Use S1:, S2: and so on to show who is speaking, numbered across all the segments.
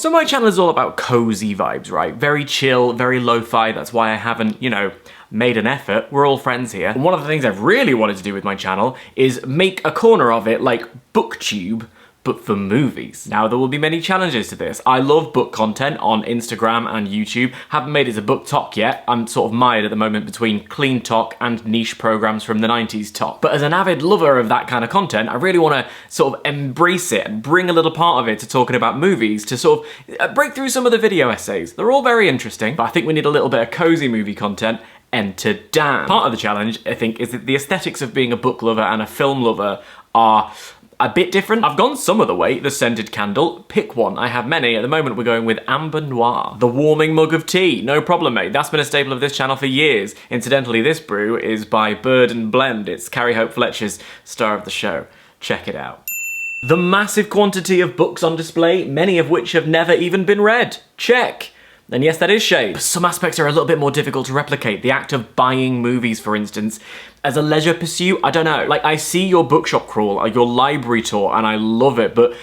S1: So my channel is all about cozy vibes, right? Very chill, very lo-fi, that's why I haven't, you know, made an effort. We're all friends here. And one of the things I've really wanted to do with my channel is make a corner of it like BookTube, but for movies. Now, there will be many challenges to this. I love book content on Instagram and YouTube. Haven't made it to book talk yet. I'm sort of mired at the moment between clean talk and niche programs from the 90s talk. But as an avid lover of that kind of content, I really want to sort of embrace it and bring a little part of it to talking about movies, to sort of break through some of the video essays. They're all very interesting, but I think we need a little bit of cozy movie content. Enter Dan. Part of the challenge, I think, is that the aesthetics of being a book lover and a film lover are a bit different. I've gone some of the way, the scented candle, pick one. I have many. At the moment we're going with Amber Noir. The warming mug of tea, no problem mate. That's been a staple of this channel for years. Incidentally, this brew is by Bird and Blend. It's Carrie Hope Fletcher's star of the show. Check it out. The massive quantity of books on display, many of which have never even been read. Check. And yes, that is shade. Some aspects are a little bit more difficult to replicate. The act of buying movies, for instance, as a leisure pursuit, I don't know. Like, I see your bookshop crawl, or your library tour, and I love it, but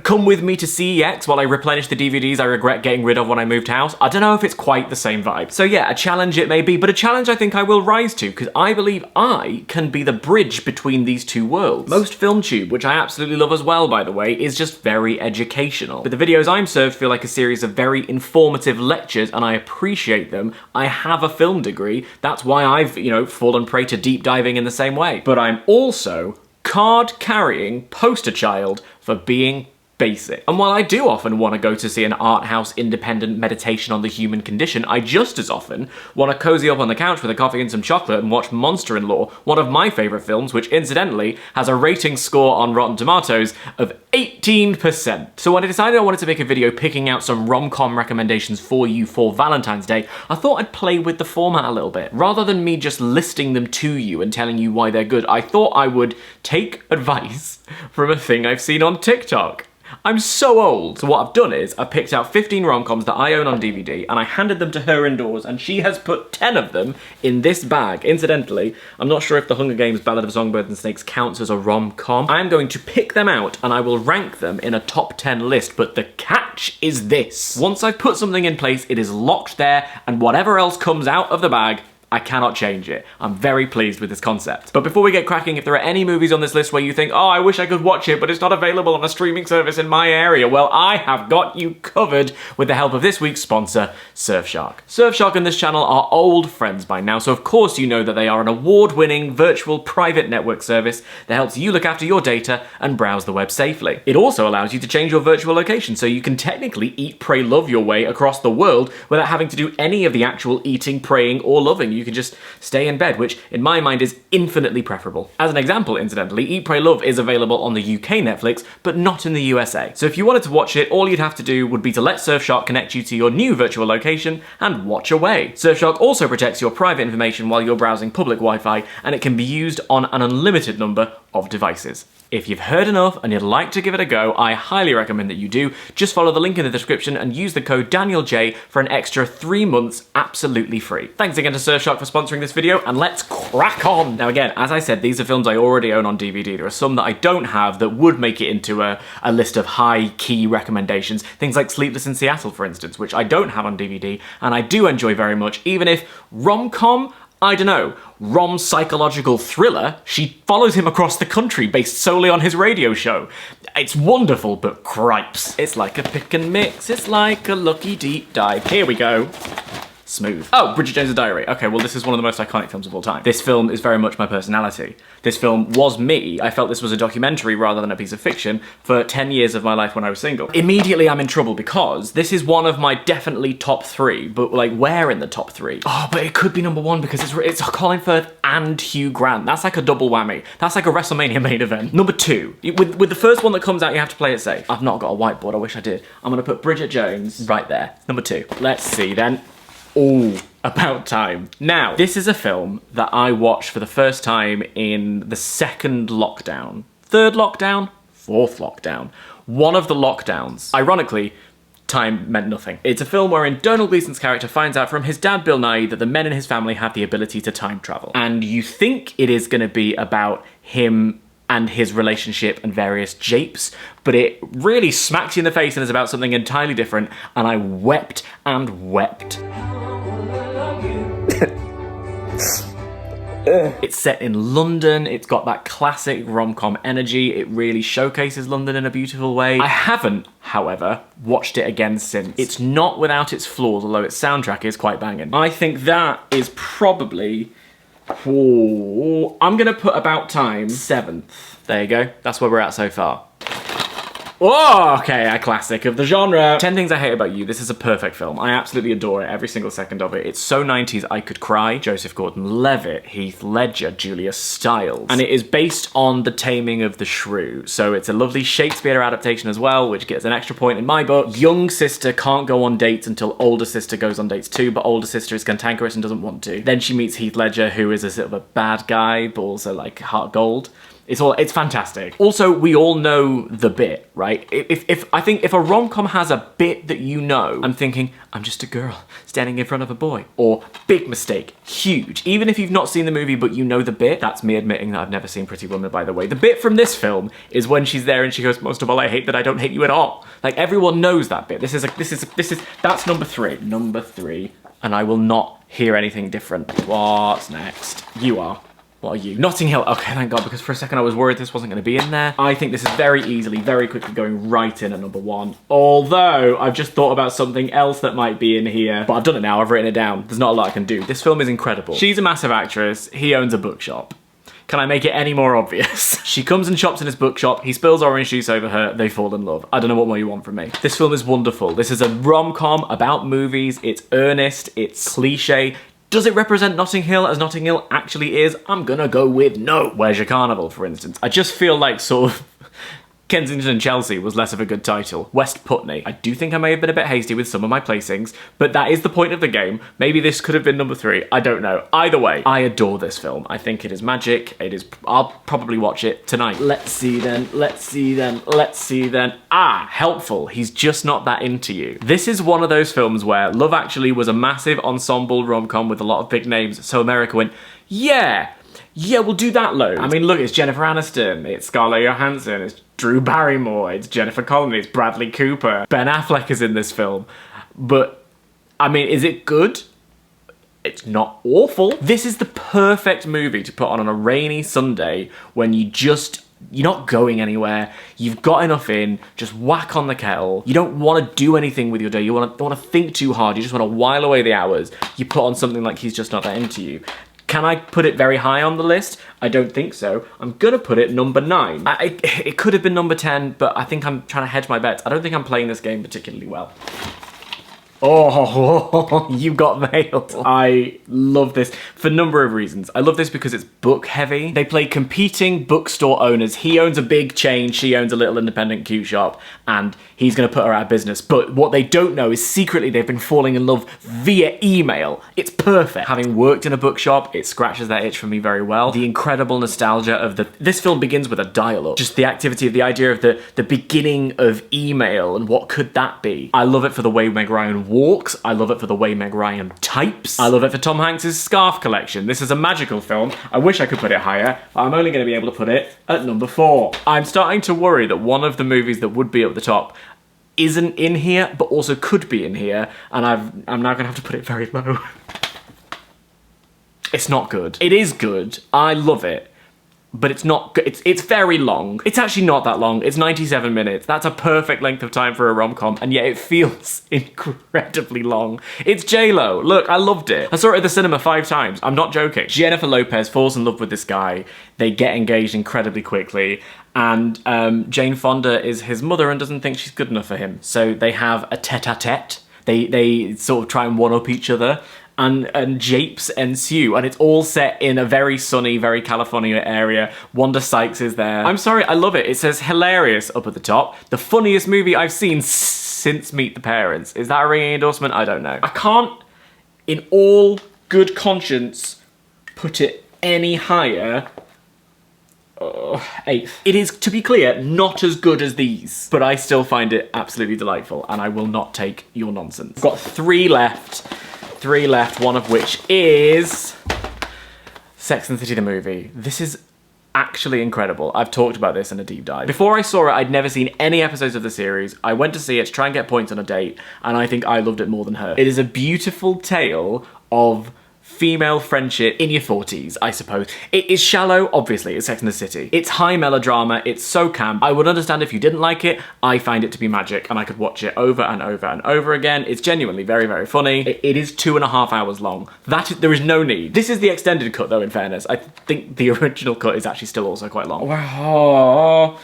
S1: come with me to CEX while I replenish the DVDs I regret getting rid of when I moved house. I don't know if it's quite the same vibe. So yeah, a challenge it may be, but a challenge I think I will rise to, because I believe I can be the bridge between these two worlds. Most FilmTube, which I absolutely love as well, by the way, is just very educational. But the videos I'm served feel like a series of very informative lectures, and I appreciate them. I have a film degree. That's why I've, you know, fallen prey to deep diving in the same way. But I'm also card-carrying poster child for being basic. And while I do often want to go to see an art house independent meditation on the human condition, I just as often want to cozy up on the couch with a coffee and some chocolate and watch Monster-in-Law, one of my favourite films, which incidentally has a rating score on Rotten Tomatoes of 18%. So when I decided I wanted to make a video picking out some rom-com recommendations for you for Valentine's Day, I thought I'd play with the format a little bit. Rather than me just listing them to you and telling you why they're good, I thought I would take advice from a thing I've seen on TikTok. I'm so old. So what I've done is I've picked out 15 rom-coms that I own on DVD and I handed them to her indoors and she has put 10 of them in this bag. Incidentally, I'm not sure if The Hunger Games Ballad of Songbirds and Snakes counts as a rom-com. I'm going to pick them out and I will rank them in a top 10 list, but the catch is this. Once I've put something in place, it is locked there and whatever else comes out of the bag, I cannot change it. I'm very pleased with this concept. But before we get cracking, if there are any movies on this list where you think, oh, I wish I could watch it, but it's not available on a streaming service in my area, well, I have got you covered with the help of this week's sponsor, Surfshark. Surfshark and this channel are old friends by now, so of course you know that they are an award-winning virtual private network service that helps you look after your data and browse the web safely. It also allows you to change your virtual location, so you can technically eat, pray, love your way across the world without having to do any of the actual eating, praying, or loving. You can just stay in bed, which in my mind is infinitely preferable. As an example, incidentally, Eat, Pray, Love is available on the UK Netflix, but not in the USA. So if you wanted to watch it, all you'd have to do would be to let Surfshark connect you to your new virtual location and watch away. Surfshark also protects your private information while you're browsing public Wi-Fi, and it can be used on an unlimited number of devices. If you've heard enough and you'd like to give it a go, I highly recommend that you do. Just follow the link in the description and use the code DanielJ for an extra 3 months absolutely free. Thanks again to Surfshark for sponsoring this video, and let's crack on! Now again, as I said, these are films I already own on DVD. There are some that I don't have that would make it into a list of high-key recommendations. Things like Sleepless in Seattle, for instance, which I don't have on DVD, and I do enjoy very much, even if rom-com, I don't know, rom psychological thriller, she follows him across the country based solely on his radio show. It's wonderful, but cripes. It's like a pick and mix, it's like a lucky deep dive. Here we go. Smooth. Oh, Bridget Jones's Diary. Okay, well this is one of the most iconic films of all time. This film is very much my personality. This film was me. I felt this was a documentary rather than a piece of fiction for 10 years of my life when I was single. Immediately I'm in trouble because this is one of my definitely top 3, but like where in the top 3? Oh, but it could be number 1 because it's Colin Firth and Hugh Grant. That's like a double whammy. That's like a WrestleMania main event. Number 2, with the first one that comes out, you have to play it safe. I've not got a whiteboard, I wish I did. I'm gonna put Bridget Jones right there. Number 2. Let's see then. Oh, About Time. Now, this is a film that I watched for the first time in the 2nd lockdown. 3rd lockdown? 4th lockdown. One of the lockdowns. Ironically, time meant nothing. It's a film wherein Donald Gleason's character finds out from his dad Bill Nye that the men in his family have the ability to time travel. And you think it is going to be about him and his relationship and various japes, but it really smacks you in the face and is about something entirely different, and I wept and wept. It's set in London, it's got that classic rom-com energy, it really showcases London in a beautiful way. I haven't, however, watched it again since. It's not without its flaws, although its soundtrack is quite banging. I think that is probably, I'm gonna put About Time 7th. There you go, that's where we're at so far. Oh, okay, a classic of the genre. 10 Things I Hate About You. This is a perfect film. I absolutely adore it, every single second of it. It's so 90s I could cry. Joseph Gordon-Levitt, Heath Ledger, Julia Stiles. And it is based on The Taming of the Shrew. So it's a lovely Shakespeare adaptation as well, which gets an extra point in my book. Young sister can't go on dates until older sister goes on dates too, but older sister is cantankerous and doesn't want to. Then she meets Heath Ledger, who is a sort of a bad guy, but also like heart gold. It's fantastic. Also, we all know the bit, right? I think if a rom-com has a bit that you know, I'm thinking, I'm just a girl standing in front of a boy. Or, big mistake, huge. Even if you've not seen the movie but you know the bit, that's me admitting that I've never seen Pretty Woman, by the way. The bit from this film is when she's there and she goes, most of all, I hate that I don't hate you at all. Like, everyone knows that bit. That's number 3. Number 3. And I will not hear anything different. What's next? You are. What are you? Notting Hill. Okay, thank God, because for a second I was worried this wasn't going to be in there. I think this is very easily, very quickly going right in at number 1. Although, I've just thought about something else that might be in here. But I've done it now, I've written it down. There's not a lot I can do. This film is incredible. She's a massive actress. He owns a bookshop. Can I make it any more obvious? She comes and shops in his bookshop, he spills orange juice over her, they fall in love. I don't know what more you want from me. This film is wonderful. This is a rom-com about movies. It's earnest, it's cliche. Does it represent Notting Hill as Notting Hill actually is? I'm gonna go with no. Where's Your Carnival, for instance? I just feel like sort of Kensington and Chelsea was less of a good title. West Putney. I do think I may have been a bit hasty with some of my placings, but that is the point of the game. Maybe this could have been number 3. I don't know. Either way, I adore this film. I think it is magic. I'll probably watch it tonight. Let's see then. Let's see then. Let's see then. Ah, Helpful. He's just not that into you. This is one of those films where Love Actually was a massive ensemble rom-com with a lot of big names, so America went, yeah, we'll do that load. I mean, look, it's Jennifer Aniston, it's Scarlett Johansson, it's Drew Barrymore, it's Jennifer Connelly, it's Bradley Cooper. Ben Affleck is in this film. But, I mean, is it good? It's not awful. This is the perfect movie to put on a rainy Sunday when you're not going anywhere, you've got enough in, just whack on the kettle. You don't want to do anything with your day, you don't want to think too hard, you just want to while away the hours. You put on something like He's Just Not That Into You. Can I put it very high on the list? I don't think so. I'm gonna put it number 9. It could have been number 10, but I think I'm trying to hedge my bets. I don't think I'm playing this game particularly well. Oh, you got mailed. I love this for a number of reasons. I love this because it's book heavy. They play competing bookstore owners. He owns a big chain, she owns a little independent cute shop, and he's gonna put her out of business. But what they don't know is secretly they've been falling in love via email. It's perfect. Having worked in a bookshop, it scratches that itch for me very well. The incredible nostalgia of this film begins with a dialogue. Just the activity of the idea of the beginning of email and what could that be. I love it for the way Meg Ryan walks. I love it for the way Meg Ryan types. I love it for Tom Hanks's scarf collection. This is a magical film. I wish I could put it higher, but I'm only going to be able to put it at number 4. I'm starting to worry that one of the movies that would be at the top isn't in here, but also could be in here, and I'm now going to have to put it very low. It's not good. It is good. I love it. But it's not good. It's very long. It's actually not that long. It's 97 minutes. That's a perfect length of time for a rom-com, and yet it feels incredibly long. It's J-Lo. Look, I loved it. I saw it at the cinema 5 times. I'm not joking. Jennifer Lopez falls in love with this guy. They get engaged incredibly quickly, and Jane Fonda is his mother and doesn't think she's good enough for him. So they have a tete-a-tete. They sort of try and one-up each other, and japes ensue, and it's all set in a very sunny, very California area. Wanda Sykes is there. I'm sorry, I love it. It says hilarious up at the top. The funniest movie I've seen since Meet the Parents. Is that a ringing endorsement? I don't know. I can't, in all good conscience, put it any higher. 8th. It is, to be clear, not as good as these, but I still find it absolutely delightful, and I will not take your nonsense. I've got 3 left. 3 left, one of which is Sex and the City the movie. This is actually incredible. I've talked about this in a deep dive. Before I saw it, I'd never seen any episodes of the series. I went to see it to try and get points on a date, and I think I loved it more than her. It is a beautiful tale of female friendship in your 40s, I suppose. It is shallow, obviously, it's Sex and the City. It's high melodrama, it's so camp. I would understand if you didn't like it. I find it to be magic, and I could watch it over and over and over again. It's genuinely very, very funny. It is 2.5 hours long. There is no need. This is the extended cut, though, in fairness. I think the original cut is actually still also quite long. Wow.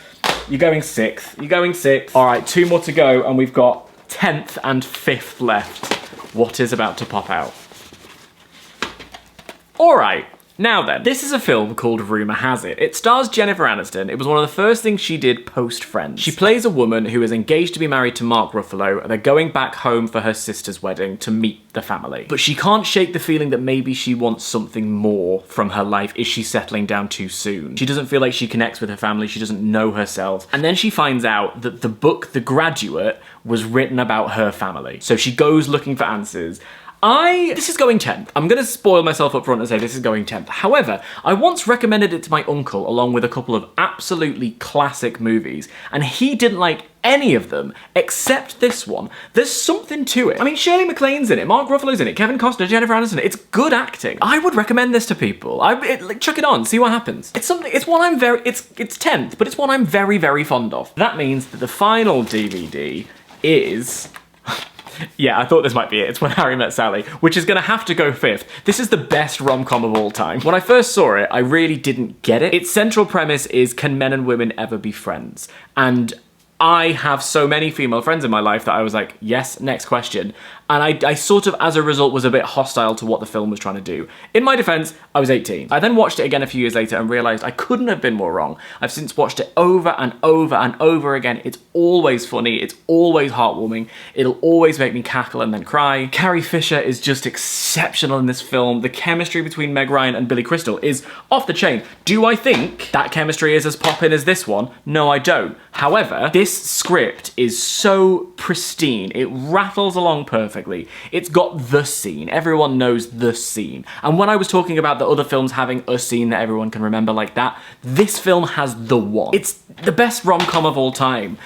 S1: You're going 6th. You're going 6th. All right, 2 more to go, and we've got 10th and 5th left. What is about to pop out? Alright, now then, this is a film called Rumour Has It. It stars Jennifer Aniston. It was one of the first things she did post-Friends. She plays a woman who is engaged to be married to Mark Ruffalo, and they're going back home for her sister's wedding to meet the family. But she can't shake the feeling that maybe she wants something more from her life. Is she settling down too soon? She doesn't feel like she connects with her family, she doesn't know herself. And then she finds out that the book The Graduate was written about her family. So she goes looking for answers. This is going 10th. I'm gonna spoil myself up front and say this is going 10th. However, I once recommended it to my uncle along with a couple of absolutely classic movies, and he didn't like any of them except this one. There's something to it. I mean, Shirley MacLaine's in it, Mark Ruffalo's in it, Kevin Costner, Jennifer Aniston. It's good acting. I would recommend this to people. Like, chuck it on, see what happens. It's 10th, but it's one I'm very, very fond of. That means that the final DVD is... Yeah, I thought this might be it. It's When Harry Met Sally, which is gonna have to go 5th. This is the best rom-com of all time. When I first saw it, I really didn't get it. Its central premise is, can men and women ever be friends? And I have so many female friends in my life that I was like, yes, next question. And I sort of, as a result, was a bit hostile to what the film was trying to do. In my defense, I was 18. I then watched it again a few years later and realized I couldn't have been more wrong. I've since watched it over and over and over again. It's always funny. It's always heartwarming. It'll always make me cackle and then cry. Carrie Fisher is just exceptional in this film. The chemistry between Meg Ryan and Billy Crystal is off the chain. Do I think that chemistry is as poppin' as this one? No, I don't. However, this script is so pristine. It rattles along perfectly. It's got the scene. Everyone knows the scene. And when I was talking about the other films having a scene that everyone can remember like that, this film has the one. It's the best rom-com of all time,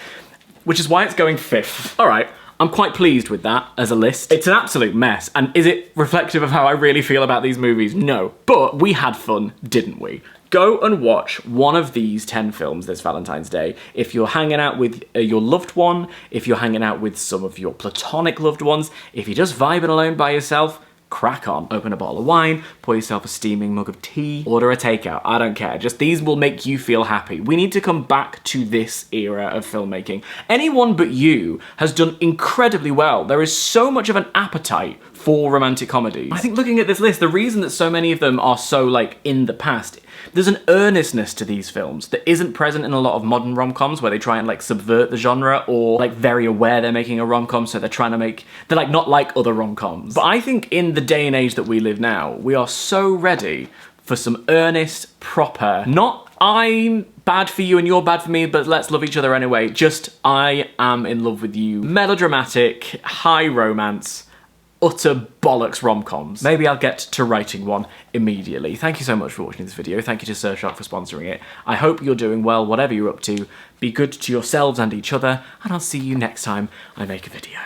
S1: which is why it's going 5th. All right. I'm quite pleased with that as a list. It's an absolute mess, and is it reflective of how I really feel about these movies? No. But we had fun, didn't we? Go and watch one of these 10 films this Valentine's Day. If you're hanging out with your loved one, if you're hanging out with some of your platonic loved ones, if you're just vibing alone by yourself, crack on. Open a bottle of wine, pour yourself a steaming mug of tea, order a takeout, I don't care. Just these will make you feel happy. We need to come back to this era of filmmaking. Anyone But You has done incredibly well. There is so much of an appetite for romantic comedies. I think looking at this list, the reason that so many of them are so like in the past, there's an earnestness to these films that isn't present in a lot of modern rom-coms where they try and like subvert the genre or like very aware they're making a rom-com, so they're trying to make, they're like not like other rom-coms. But I think in the day and age that we live now, we are so ready for some earnest, proper, not I'm bad for you and you're bad for me, but let's love each other anyway, just I am in love with you. Melodramatic, high romance, utter bollocks rom-coms. Maybe I'll get to writing one immediately. Thank you so much for watching this video. Thank you to Surfshark for sponsoring it. I hope you're doing well, whatever you're up to. Be good to yourselves and each other, and I'll see you next time I make a video.